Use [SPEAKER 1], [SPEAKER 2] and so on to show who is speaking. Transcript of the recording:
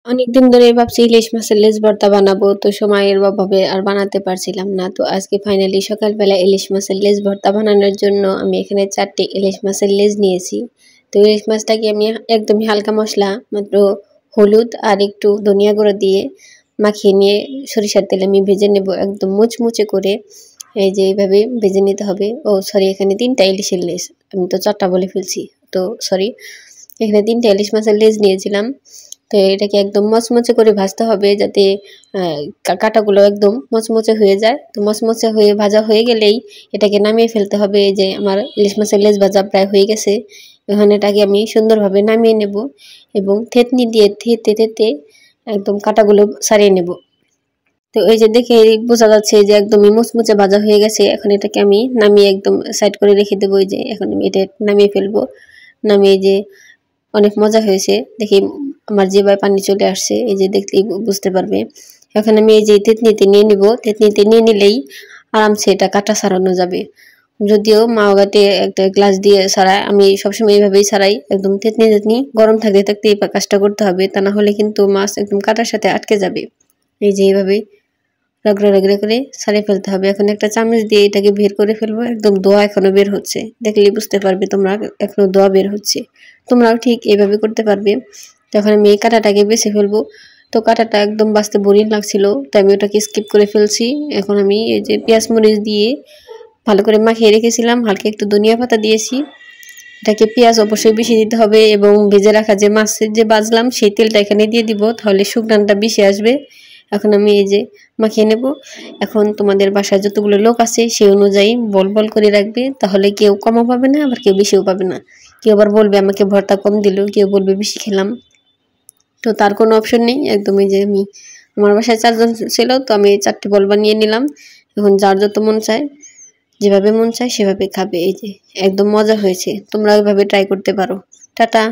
[SPEAKER 1] অনেকদিন ধরে ভাবছি ইলিশ মাছের লেজ ভর্তা বানাবো, তো সময়ের অভাবে আর বানাতে পারছিলাম না। তো আজকে ফাইনালি সকালবেলা ইলিশ মাছের লেজ ভর্তা বানানোর জন্য আমি এখানে 4টি ইলিশ মাছের লেজ নিয়েছি। তো ইলিশ মাছটাকে আমি একদমই হালকা মশলা, মাত্র হলুদ আর একটু ধনিয়া গুঁড়ো দিয়ে মাখিয়ে নিয়ে সরিষার তেলে আমি ভেজে নেব একদম মুচমুচে করে। এই যে এইভাবে ভেজে নিতে হবে। ও সরি, এখানে 3টা ইলিশের লেজ, আমি তো 4টা বলে ফেলছি, তো সরি। এখানে 3টা ইলিশ মাছের লেজ নিয়েছিলাম। তো এটাকে একদম মচমচে করে ভাজতে হবে, যাতে কাঁটাগুলো একদম মচমচে হয়ে যায়। তো মচমচে হয়ে ভাজা হয়ে গেলেই এটাকে নামিয়ে ফেলতে হবে। এই যে আমার ইলিশ মাছের লেজ ভাজা প্রায় হয়ে গেছে। এখন এটাকে আমি সুন্দরভাবে নামিয়ে নেব এবং থেতনি দিয়ে থেতে থেতে একদম কাঁটাগুলো ছাড়িয়ে নেব। তো এই যে দেখে বোঝা যাচ্ছে যে একদমই মুচমুচে ভাজা হয়ে গেছে। এখন এটাকে আমি নামিয়ে একদম সাইড করে রেখে দেবো। এই যে এখন আমি এটা নামিয়ে ফেলবো। নামিয়ে যে অনেক মজা হয়েছে, দেখি আমার জিহ্বায় পানি চলে আসছে, এই যে দেখলেই বুঝতে পারবে। এখন আমি এই যে তেতনিতে নিয়ে নিব। তেতনিতে নিয়ে নিলেই আরামসে এটা কাটা ছাড়ানো যাবে। যদিও মাওগাতে একটা গ্লাস দিয়ে ছাড়াই, আমি সবসময় এইভাবেই ছাড়াই। একদম তেতনি গরম থাকতে থাকতে এই কাজটা করতে হবে, তা না হলে কিন্তু মাছ একদম কাটার সাথে আটকে যাবে। এই যে এইভাবেই রগড়া রগড়া করে ছাড়িয়ে ফেলতে হবে। এখন একটা চামচ দিয়ে এটাকে বের করে ফেলবো। একদম দোয়া এখনো বের হচ্ছে, দেখলেই বুঝতে পারবে তোমরা, এখনো দোয়া বের হচ্ছে। তোমরাও ঠিক এইভাবে করতে পারবে। তখন আমি এই কাঁটাটাকে বেছে ফেলবো। তো কাঁটাটা একদম বাছতে বোরিং লাগছিল, তাই আমি ওটাকে স্কিপ করে ফেলছি। এখন আমি এই যে পেঁয়াজ মরিচ দিয়ে ভালো করে মাখিয়ে রেখেছিলাম, হালকা একটু ধনিয়া পাতা দিয়েছি। এটাকে পেঁয়াজ অবশ্যই বেশি দিতে হবে এবং ভেজে রাখা যে মাছের যে বাজলাম সেই তেলটা এখানে দিয়ে দিব, তাহলে সুঘ্রাণটা বেশি আসবে। এখন আমি এই যে মাখিয়ে নেব। এখন তোমাদের বাসায় যতগুলো লোক আছে সেই অনুযায়ী বল বল করে রাখবে, তাহলে কেউ কমও পাবে না আবার কেউ বেশিও পাবে না। কেউ আবার বলবে আমাকে ভর্তা কম দিল, কেউ বলবে বেশি খেলাম। তো তার কোনো অপশন নেই। একদম এই যে আমার বাসায় 4জন ছিল, তো আমি 4টি বল বানিয়ে নিলাম। এখন যার যত মন চায়, যেভাবে মন চায় সেভাবে খাবে। এই যে একদম মজা হয়েছে, তোমরা ওইভাবে ট্রাই করতে পারো। টাটা।